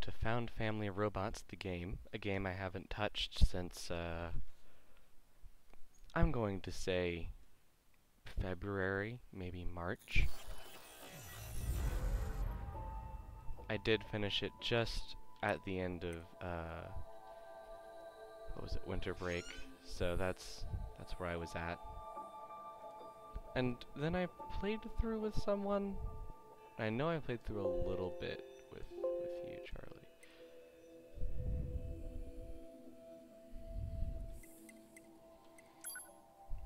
to Found Family Robots, the game. A game I haven't touched since, I'm going to say February, maybe March. I did finish it just at the end of, what was it, winter break. So that's where I was at. And then I played through with someone. I know I played through a little bit with you, Charlie.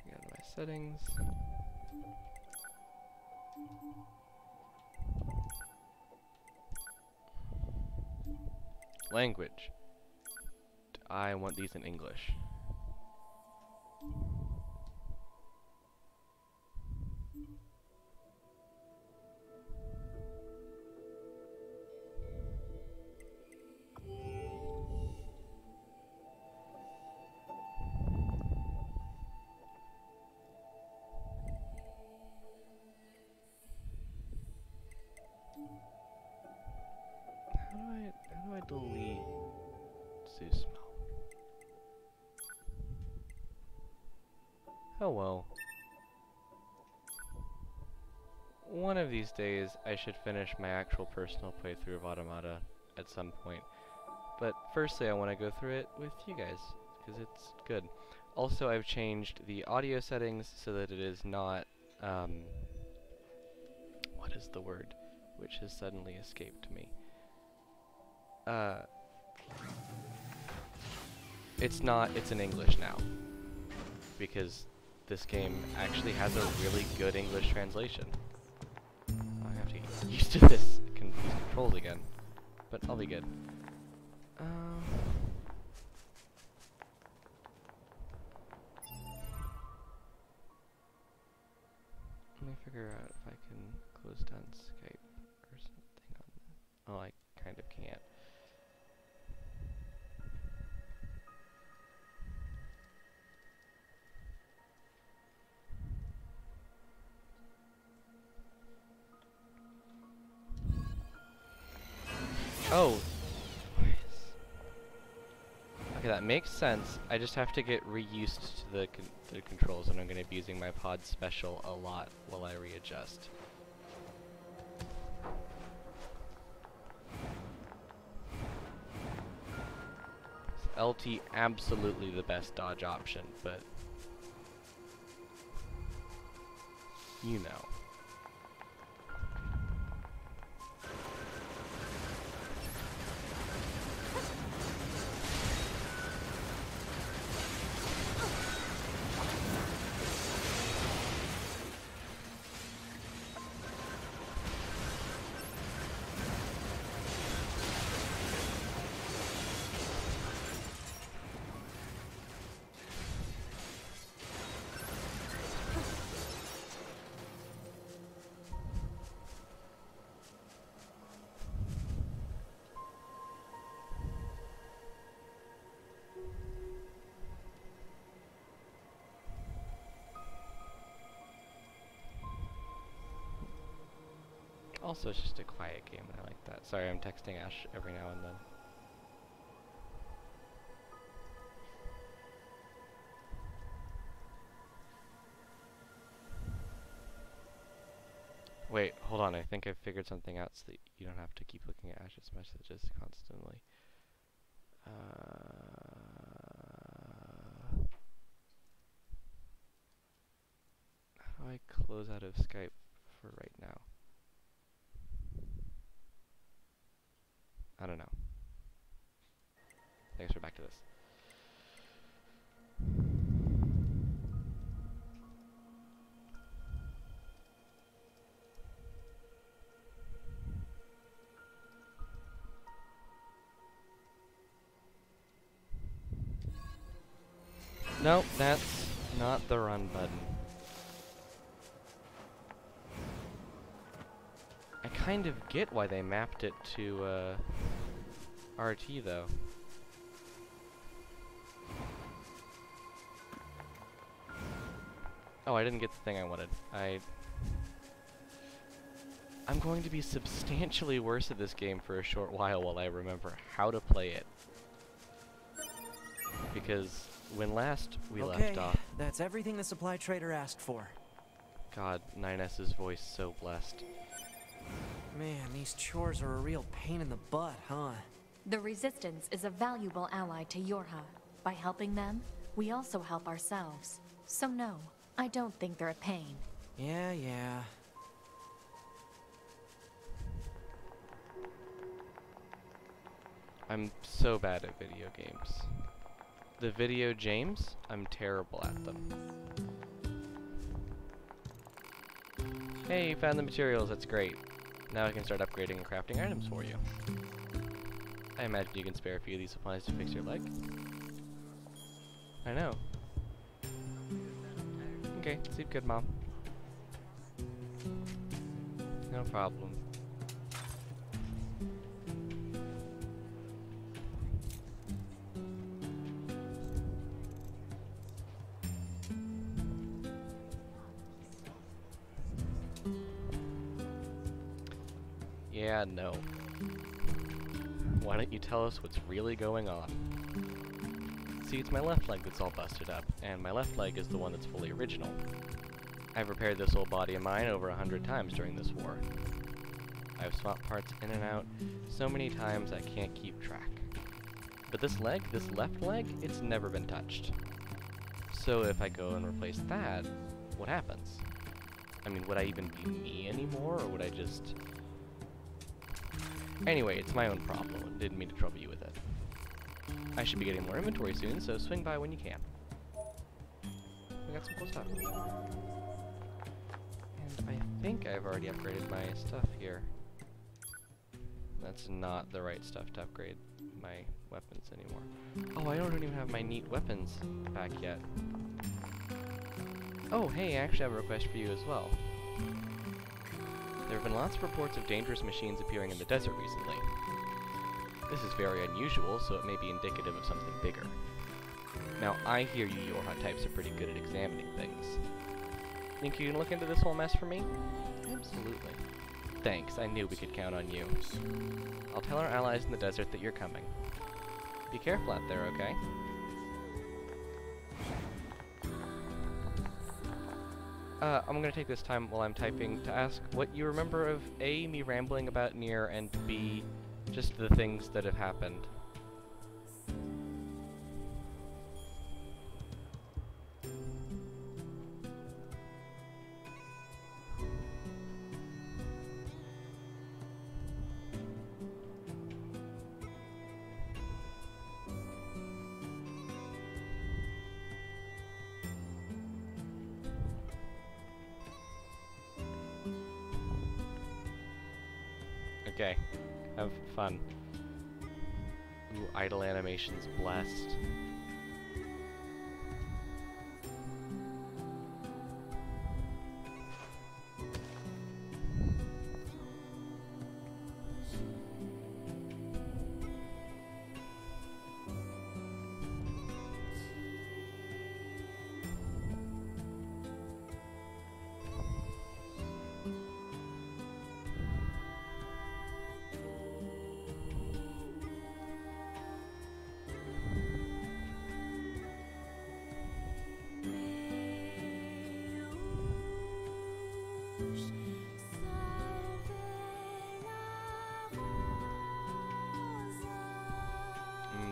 Go to my settings. Language. I want these in English. How do I delete Zeus smell? Oh well. One of these days, I should finish my actual personal playthrough of Automata at some point. But firstly, I want to go through it with you guys, because it's good. Also, I've changed the audio settings so that it is not, what is the word? Which has suddenly escaped me. It's in English now. Because this game actually has a really good English translation. I have to get used to these controls again, but I'll be good. Let me figure out if I can close down Skype or something on this. Oh, I kind of can't. Oh! Okay, that makes sense. I just have to get reused to the controls, and I'm going to be using my pod special a lot while I readjust. LT absolutely the best dodge option, but you know. Also, it's just a quiet game, and I like that. Sorry, I'm texting Ash every now and then. Wait, hold on, I think I've figured something out so that you don't have to keep looking at Ash's messages constantly. How do I close out of Skype for right now? I don't know. Thanks for back to this. Nope, that's not the run button. I kind of get why they mapped it to RT though. Oh, I didn't get the thing I wanted. I'm going to be substantially worse at this game for a short while I remember how to play it. Because when last we left off... That's everything the supply trader asked for. God, 9S's voice so blessed. Man, these chores are a real pain in the butt, huh? The Resistance is a valuable ally to Yorha. By helping them, we also help ourselves. So no, I don't think they're a pain. Yeah. I'm so bad at video games. The video James, I'm terrible at them. Hey, you found the materials, that's great. Now I can start upgrading and crafting items for you. I imagine you can spare a few of these supplies to fix your leg. I know. Okay, sleep good, Mom. No problem. Yeah, no. Why don't you tell us what's really going on? See, it's my left leg that's all busted up, and my left leg is the one that's fully original. I've repaired this old body of mine over 100 times during this war. I've swapped parts in and out so many times I can't keep track. But this leg, this left leg, it's never been touched. So if I go and replace that, what happens? I mean, would I even be me anymore, or would I just... Anyway, it's my own problem. Didn't mean to trouble you with it. I should be getting more inventory soon, so swing by when you can. We got some cool stuff. And I think I've already upgraded my stuff here. That's not the right stuff to upgrade my weapons anymore. Oh, I don't even have my neat weapons back yet. Oh, hey, I actually have a request for you as well. There have been lots of reports of dangerous machines appearing in the desert recently. This is very unusual, so it may be indicative of something bigger. Now, I hear you Yorha types are pretty good at examining things. Think you can look into this whole mess for me? Absolutely. Thanks, I knew we could count on you. I'll tell our allies in the desert that you're coming. Be careful out there, okay? I'm gonna take this time while I'm typing to ask what you remember of A, me rambling about Nier, and B, just the things that have happened. Okay, have fun. Ooh, idle animations blessed.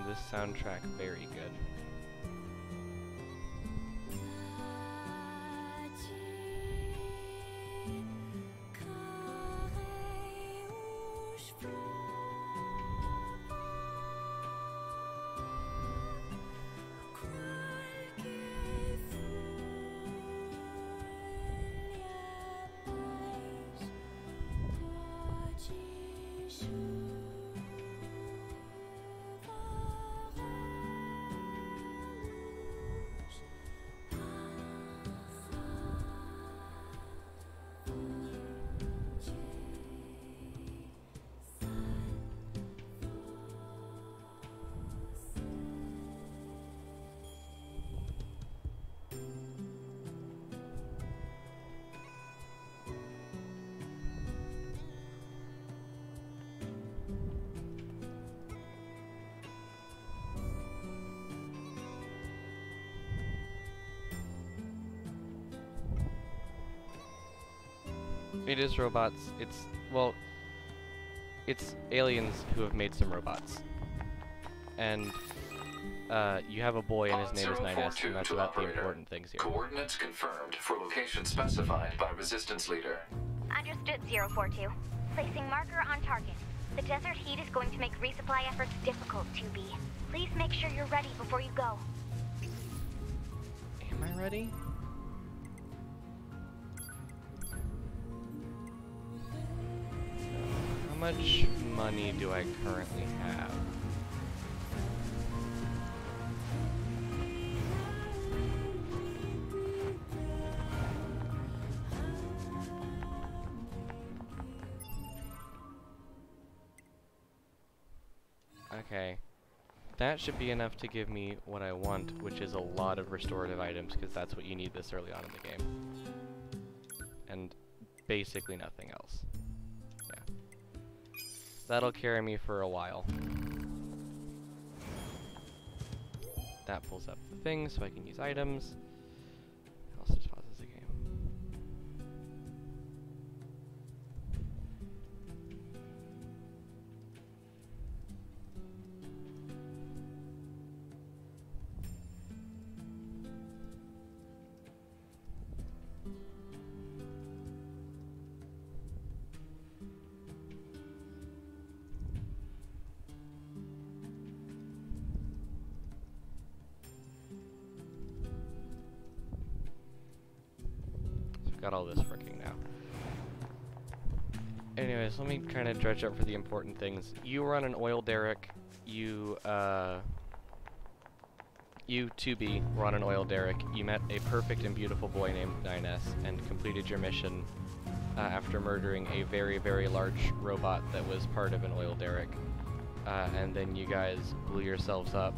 This soundtrack very good. It is robots. It's, well, it's aliens who have made some robots. And you have a boy and his name is 9S, and that's about the important things here. Coordinates confirmed for location specified by Resistance Leader. Understood, 042. Placing marker on target. The desert heat is going to make resupply efforts difficult, 2B. Please make sure you're ready before you go. Am I ready? How much money do I currently have? Okay. That should be enough to give me what I want, which is a lot of restorative items, because that's what you need this early on in the game. And basically nothing else. Yeah. That'll carry me for a while. That pulls up the thing so I can use items. It also just pauses the game. Got all this working now. Anyways, let me kind of dredge up for the important things. You were on an oil derrick. You 2B were on an oil derrick. You met a perfect and beautiful boy named 9S and completed your mission after murdering a very, very large robot that was part of an oil derrick. And then you guys blew yourselves up.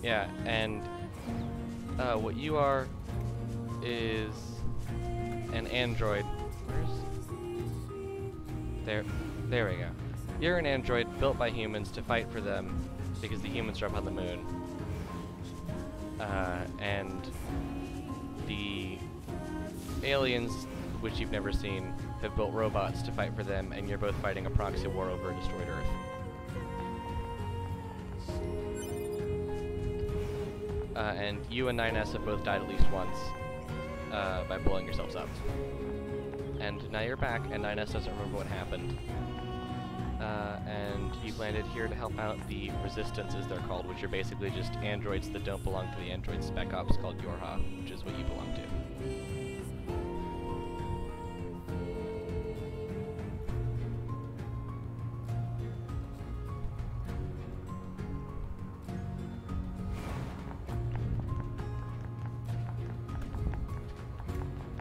Yeah, and what you are is an android. There we go. You're an android built by humans to fight for them because the humans are up on the moon. And the aliens, which you've never seen, have built robots to fight for them, and you're both fighting a proxy war over a destroyed Earth. And you and 9S have both died at least once by blowing yourselves up. And now you're back, and 9S doesn't remember what happened. And you've landed here to help out the Resistance, as they're called, which are basically just androids that don't belong to the android spec ops called Yorha, which is what you belong to.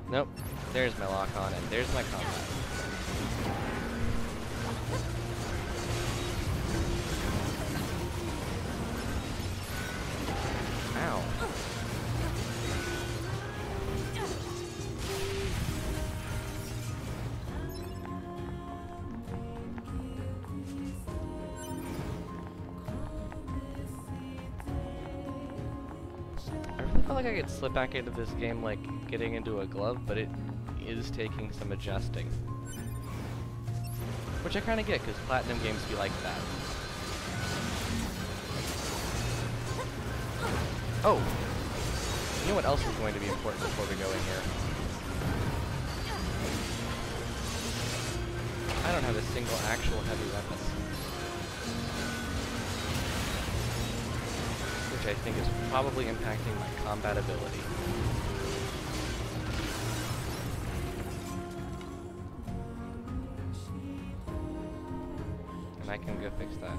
Nope. There's my lock on, and there's my combat. Ow. I really feel like I could slip back into this game like getting into a glove, but it is taking some adjusting. Which I kind of get, because Platinum games be like that. Oh! You know what else is going to be important before we go in here? I don't have a single actual heavy weapon. Which I think is probably impacting my combat ability. and I can go fix that.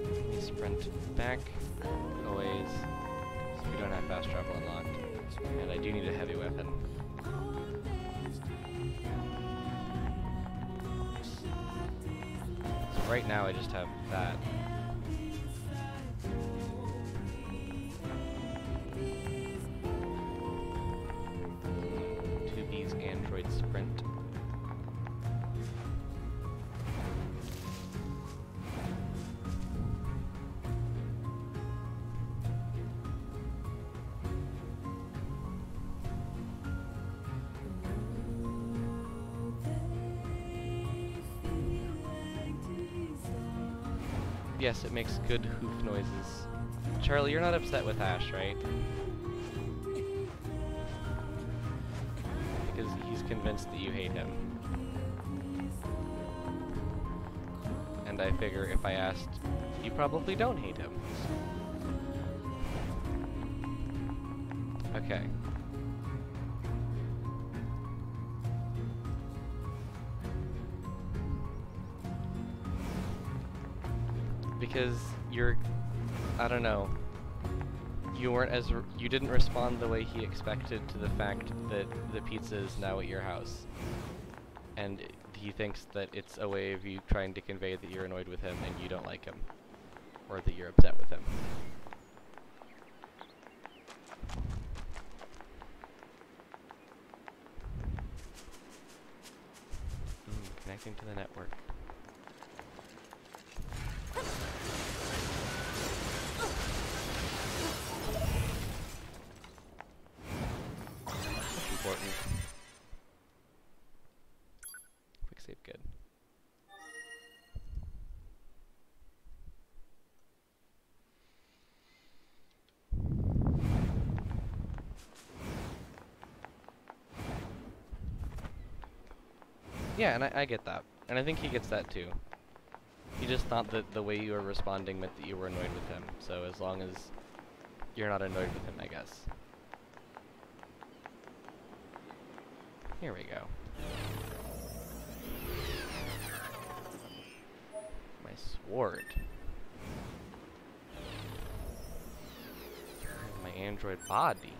Let me sprint back a ways, so we don't have fast travel unlocked. And I do need a heavy weapon. So right now I just have that. 2B's Android Sprint. Yes, it makes good hoof noises. Charlie, you're not upset with Ash, right? Because he's convinced that you hate him. And I figure if I asked, you probably don't hate him. Okay. Because you're, I don't know, you didn't respond the way he expected to the fact that the pizza is now at your house. And he thinks that it's a way of you trying to convey that you're annoyed with him and you don't like him. Or that you're upset with him. Connecting to the network. Important. Quick save, good. Yeah, and I get that. And I think he gets that too. He just thought that the way you were responding meant that you were annoyed with him. So as long as you're not annoyed with him, I guess. Here we go. My sword. My android body.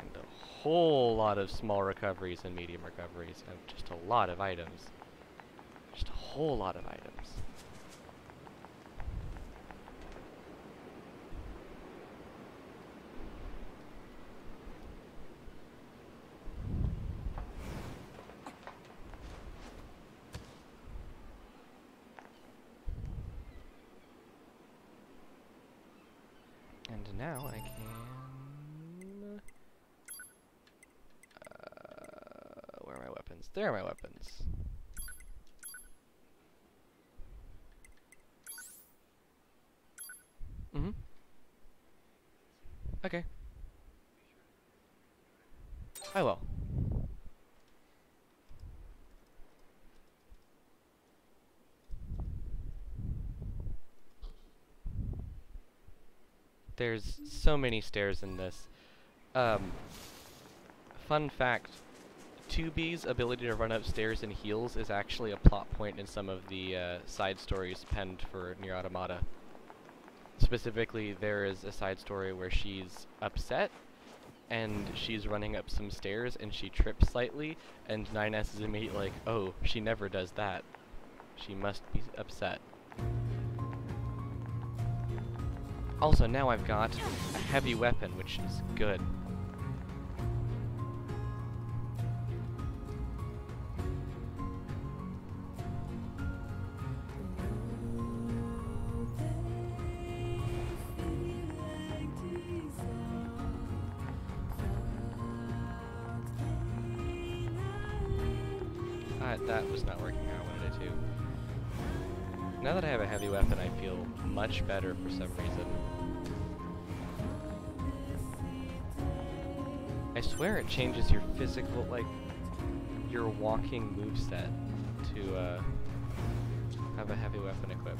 And a whole lot of small recoveries and medium recoveries, and just a lot of items. Just a whole lot of items. And now I can... where are my weapons? There are my weapons. Mm-hmm. Okay. I will. There's so many stairs in this. Fun fact, 2B's ability to run upstairs in heels is actually a plot point in some of the side stories penned for Nier Automata. Specifically, there is a side story where she's upset, and she's running up some stairs, and she trips slightly, and 9S is immediately like, oh, she never does that. She must be upset. Also, now I've got a heavy weapon, which is good. That was not working how I wanted it to. Now that I have a heavy weapon, I feel much better for some reason. I swear it changes your physical, like, your walking moveset to, have a heavy weapon equipped.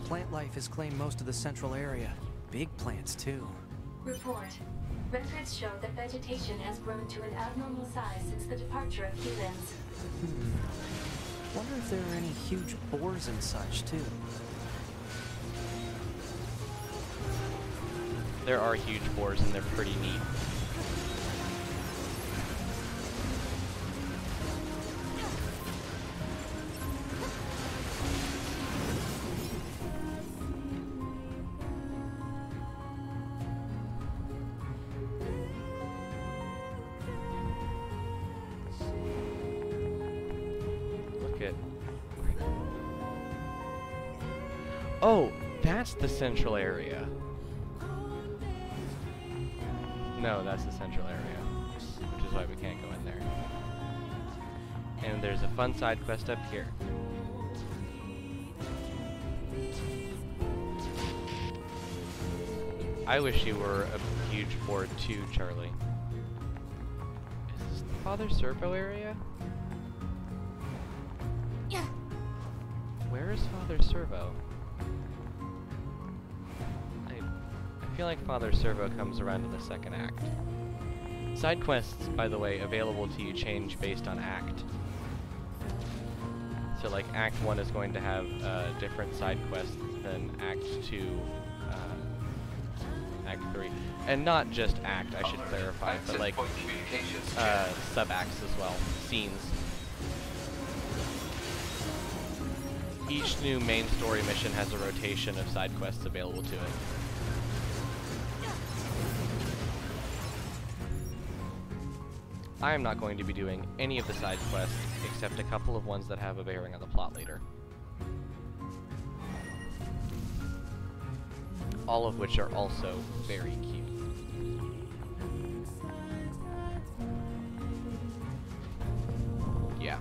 Plant life has claimed most of the central area. Big plants, too. Report. Records show that vegetation has grown to an abnormal size since the departure of humans. Wonder if there are any huge boars and such, too. There are huge boars and they're pretty neat. Oh, that's the central area. No, that's the central area, which is why we can't go in there. And there's a fun side quest up here. I wish you were a huge board too, Charlie. Is this the Father Servo area? Yeah. Where is Father Servo? I feel like Father Servo comes around in the second act. Side quests, by the way, available to you change based on act. So like Act 1 is going to have different side quests than Act 2, Act 3. And not just act, I should clarify, but like sub-acts as well, scenes. Each new main story mission has a rotation of side quests available to it. I am not going to be doing any of the side quests, except a couple of ones that have a bearing on the plot later. All of which are also very cute. Yeah.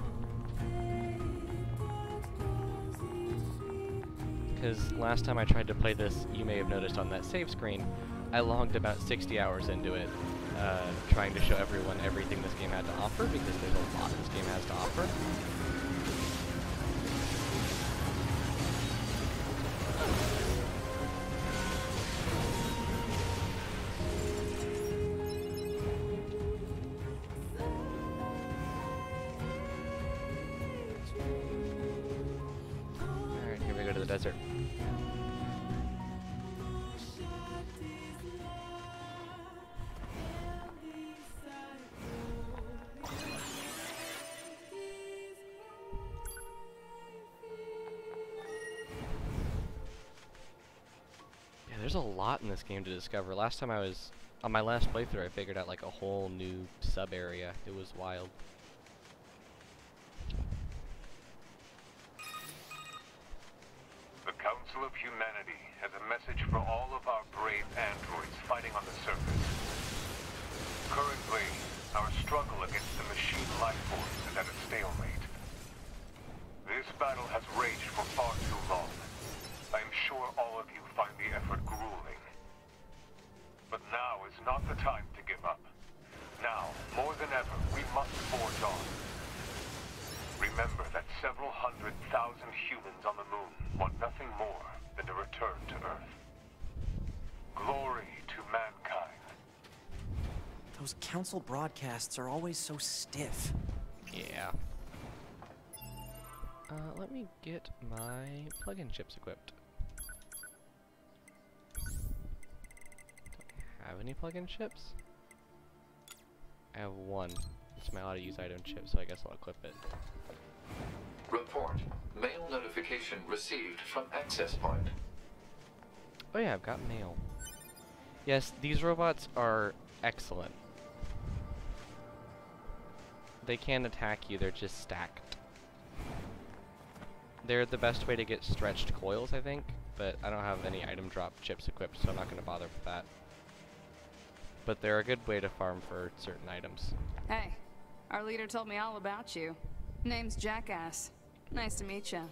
Because last time I tried to play this, you may have noticed on that save screen, I logged about 60 hours into it. Trying to show everyone everything this game had to offer, because there's a lot this game has to offer. Alright, here we go to the desert. There's a lot in this game to discover. Last time I was, on my last playthrough, I figured out like a whole new sub-area. It was wild. The Council of Humanity has a message for all of our brave androids fighting on the surface. Currently, our struggle against the machine life force is at a stalemate. This battle has raged for far too long. I am sure all of you find the effort grueling. But now is not the time to give up. Now, more than ever, we must forge on. Remember that several 100,000 humans on the moon want nothing more than to return to Earth. Glory to mankind. Those council broadcasts are always so stiff. Yeah. Let me get my plug-in chips equipped. Have any plug-in chips? I have one. It's my auto-use item chip, so I guess I'll equip it. Report. Mail notification received from access point. Oh yeah, I've got mail. Yes, these robots are excellent. They can attack you, they're just stacked. They're the best way to get stretched coils, I think, but I don't have any item drop chips equipped, so I'm not going to bother with that. But they're a good way to farm for certain items. Hey, our leader told me all about you. Name's Jackass. Nice to meet ya.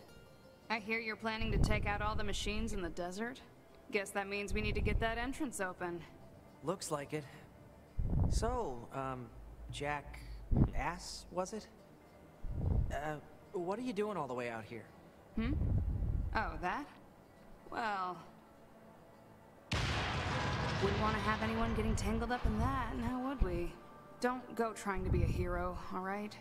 I hear you're planning to take out all the machines in the desert? Guess that means we need to get that entrance open. Looks like it. So, Jack ass, was it? What are you doing all the way out here? Hmm? Oh, that? Well... Wouldn't want to have anyone getting tangled up in that, now would we? Don't go trying to be a hero, alright?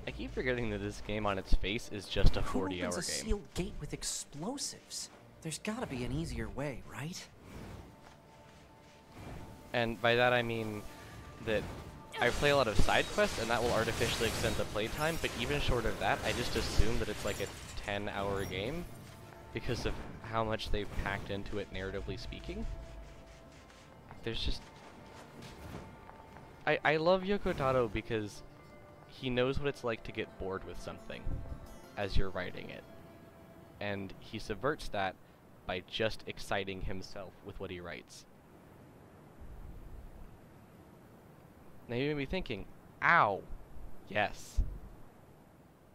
I keep forgetting that this game on its face is just a Who 40-hour opens a game. sealed gate with explosives? There's gotta be an easier way, right? And by that I mean that I play a lot of side quests, and that will artificially extend the playtime, but even short of that, I just assume that it's like a 10-hour game because of how much they've packed into it narratively speaking. There's just... I love Yoko Taro because he knows what it's like to get bored with something as you're writing it. And he subverts that by just exciting himself with what he writes. Now you may be thinking, ow, yes.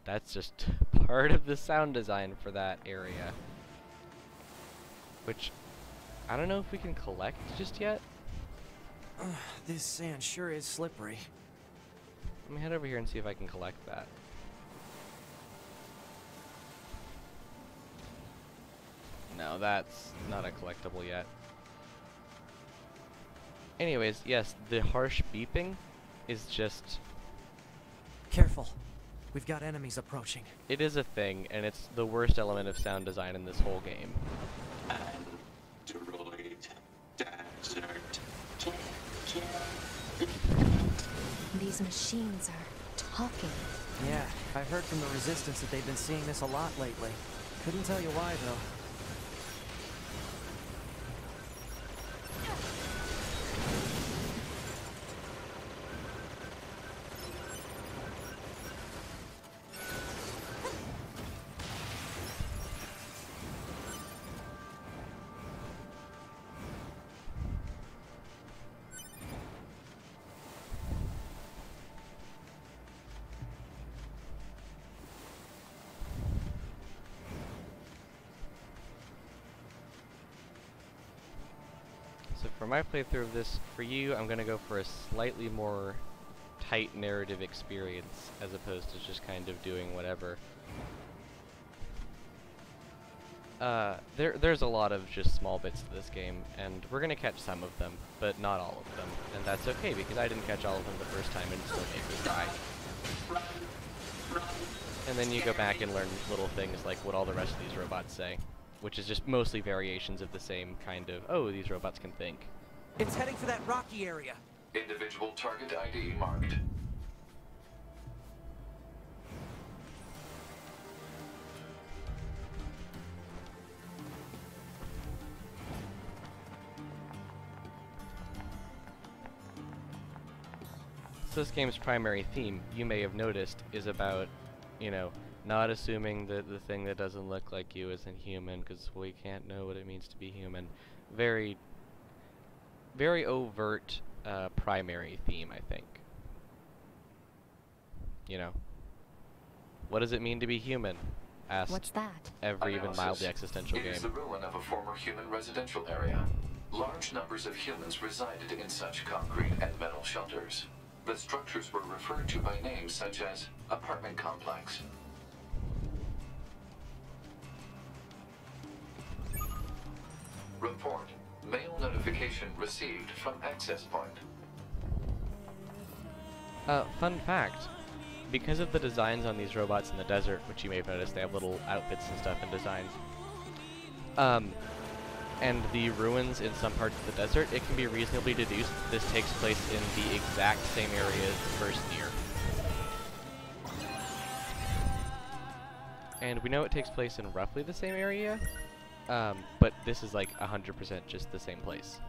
That's just part of the sound design for that area. Which, I don't know if we can collect just yet. This sand sure is slippery. Let me head over here and see if I can collect that. No, that's not a collectible yet. Anyways, yes, the harsh beeping is just... Careful. We've got enemies approaching. It is a thing, and it's the worst element of sound design in this whole game. Android desert. These machines are talking. Yeah, I've heard from the Resistance that they've been seeing this a lot lately. Couldn't tell you why, though. So for my playthrough of this, for you, I'm going to go for a slightly more tight narrative experience as opposed to just kind of doing whatever. There's a lot of just small bits to this game, and we're going to catch some of them, but not all of them. And that's okay, because I didn't catch all of them the first time and it still made me cry. And then you go back and learn little things like what all the rest of these robots say, which is just mostly variations of the same kind of, oh, these robots can think. It's heading for that rocky area. Individual target ID marked. So this game's primary theme, you may have noticed, is about, you know, not assuming that the thing that doesn't look like you isn't human, because we can't know what it means to be human. Very, very overt primary theme, I think. You know, what does it mean to be human? Asked What's that? every even Analysis. mildly existential It is the game. ruin of a former human residential area. Large numbers of humans resided in such concrete and metal shelters. The structures were referred to by names such as apartment complex. Report. Mail notification received from access point. Fun fact. Because of the designs on these robots in the desert, which you may have noticed, they have little outfits and stuff and designs. And the ruins in some parts of the desert, it can be reasonably deduced that this takes place in the exact same area as the first year. And we know it takes place in roughly the same area, but this is like 100% just the same place.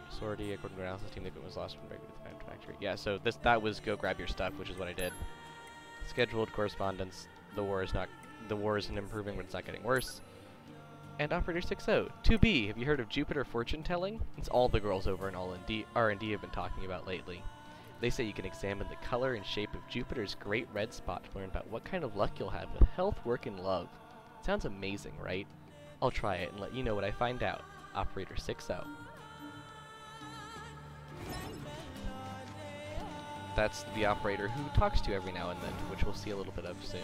Sortie, according to analysis team, the equipment was lost from regular factory. Yeah, so that was go grab your stuff, which is what I did. Scheduled correspondence. The war isn't improving, but it's not getting worse. And Operator 6-0. 2B, have you heard of Jupiter fortune telling? It's all the girls over in R&D have been talking about lately. They say you can examine the color and shape of Jupiter's great red spot to learn about what kind of luck you'll have with health, work, and love. Sounds amazing, right? I'll try it and let you know what I find out. Operator 6-0. That's the operator who talks to you every now and then, which we'll see a little bit of soon.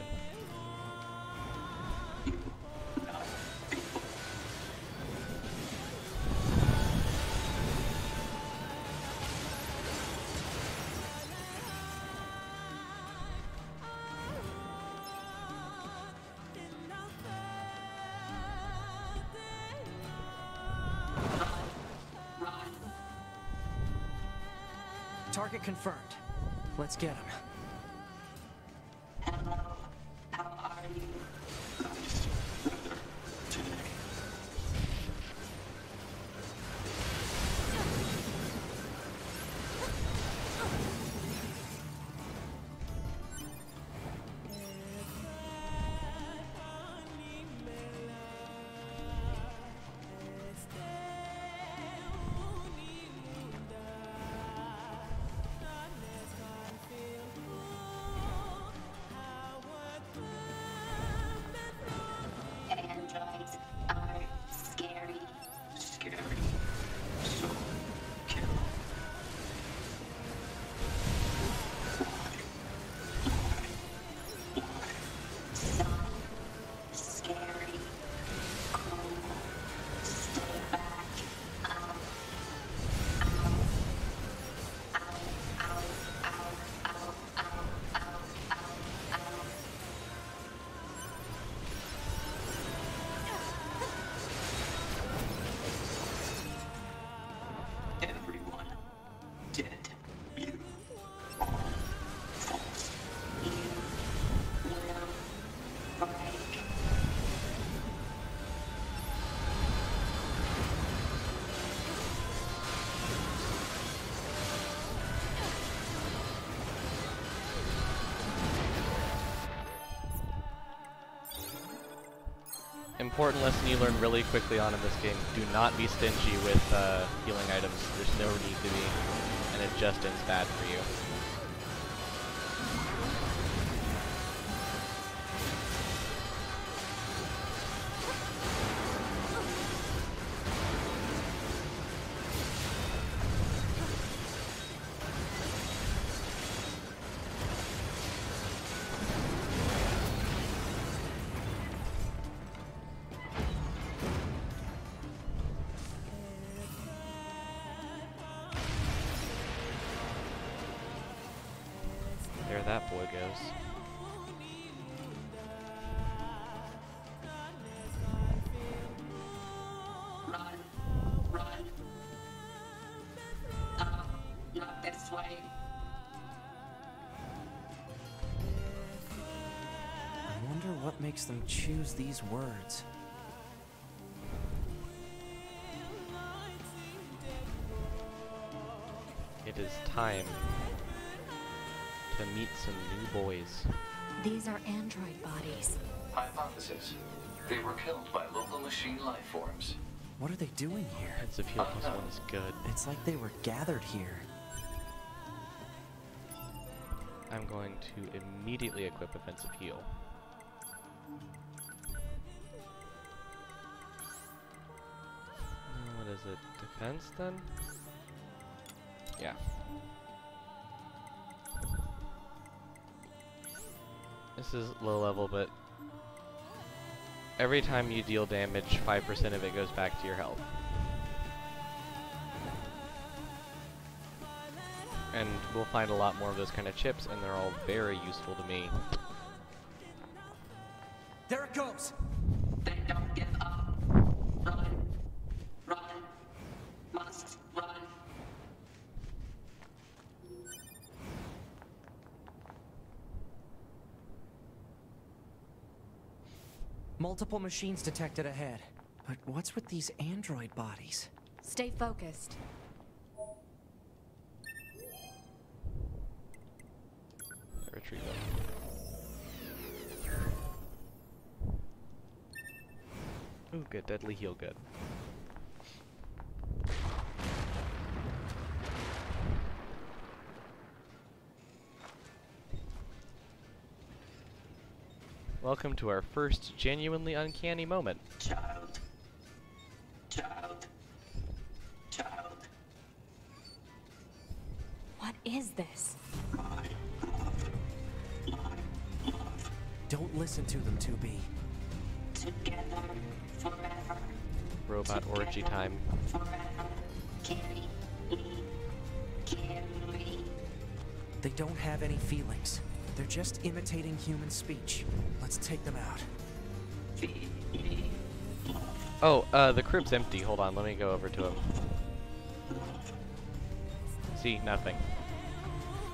Target confirmed. Let's get him. Hello, how are you? Nice weather today. Androids are scary. Scary. So kill. Why? So scary. Cool. Stay back. Ow. Ow. Ow. Ow. Ow. Ow. Ow. Ow. Ow. Ow. Everyone dead. You are false. You will break. Important lesson you learn really quickly on in this game: do not be stingy with healing items. There's no need to be, and it just ends bad for you. There that boy goes. Run. Run. Not this way. I wonder what makes them choose these words. It is time to meet some new boys. These are android bodies. Hypothesis. They were killed by local machine life forms. What are they doing here? Heads of heal +1 is good. It's like they were gathered here. I'm going to immediately equip offensive heal. What is it? Defense then? Yeah. This is low level, but every time you deal damage, 5% of it goes back to your health. And we'll find a lot more of those kind of chips, and they're all very useful to me. There it goes! They don't give up. Run. Run. Must run. Multiple machines detected ahead. But what's with these android bodies? Stay focused. Retrieve them. Ooh, good. Deadly heal, good. Welcome to our first genuinely uncanny moment. Child, is this? Don't listen to them, 2B. Together forever. Robot orgy time. Forever. Carry me. Carry. They don't have any feelings. They're just imitating human speech. Let's take them out. Feed me. Oh, the crib's empty. Hold on, let me go over to him. See, nothing.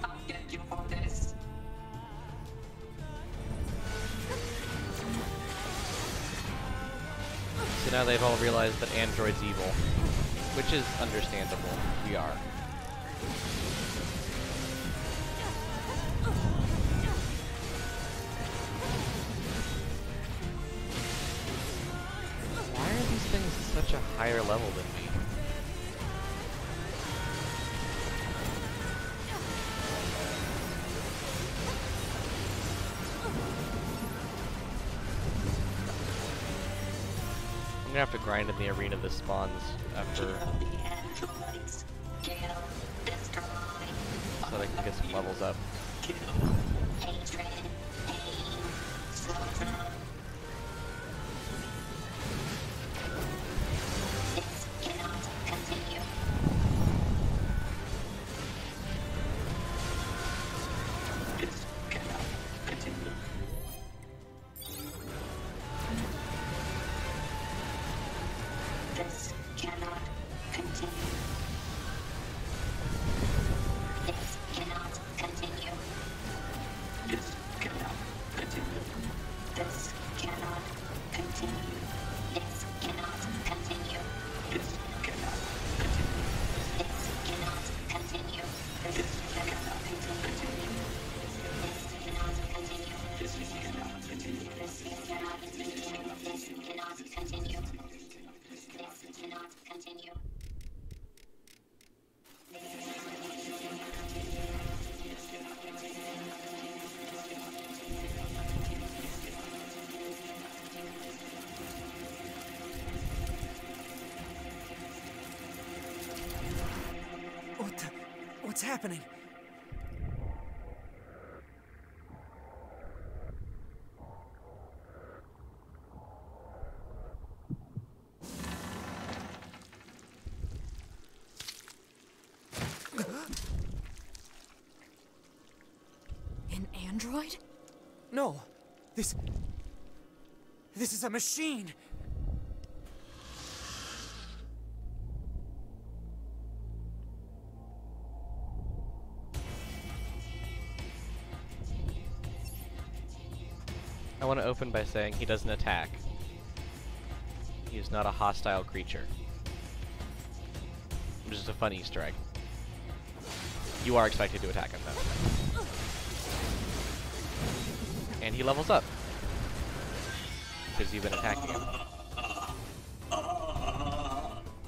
I'll get you for this. So now they've all realized that Android's evil, which is understandable. We are. Why are these things such a higher level than me? I'm gonna have to grind in the arena that spawns after, The androids. Kill. Destroy. so that I can get some levels up. Kill. Hatred. Pain. Suffering. This cannot continue. This cannot continue. This cannot continue. This cannot continue. This cannot continue. This cannot continue. This cannot continue. This cannot continue. This cannot continue. This cannot continue. This cannot continue. This cannot continue. This cannot continue. This cannot continue. This cannot continue. What's happening? An android? No. This is a machine. I want to open by saying he doesn't attack. He is not a hostile creature. Which is a fun Easter egg. You are expected to attack him though. And he levels up. Because you've been attacking him.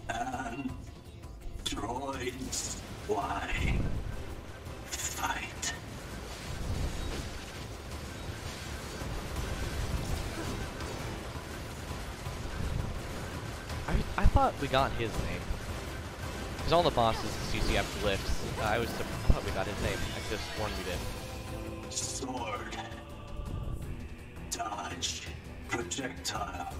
And droids. Why fight? I thought we got his name. Because all the bosses you see have glyphs. I thought we got his name. I could have sworn we did. Sword. Dodge. Projectile.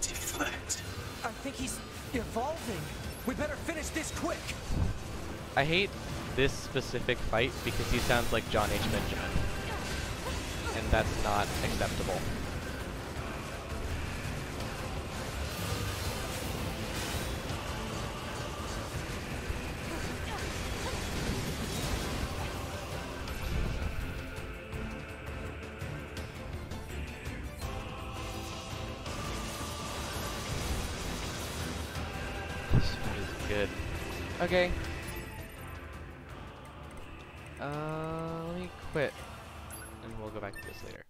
Deflect. I think he's evolving. We better finish this quick. I hate this specific fight because he sounds like John H. Benjamin. And that's not acceptable. This fight is good. Okay. Let me quit, and we'll go back to this later.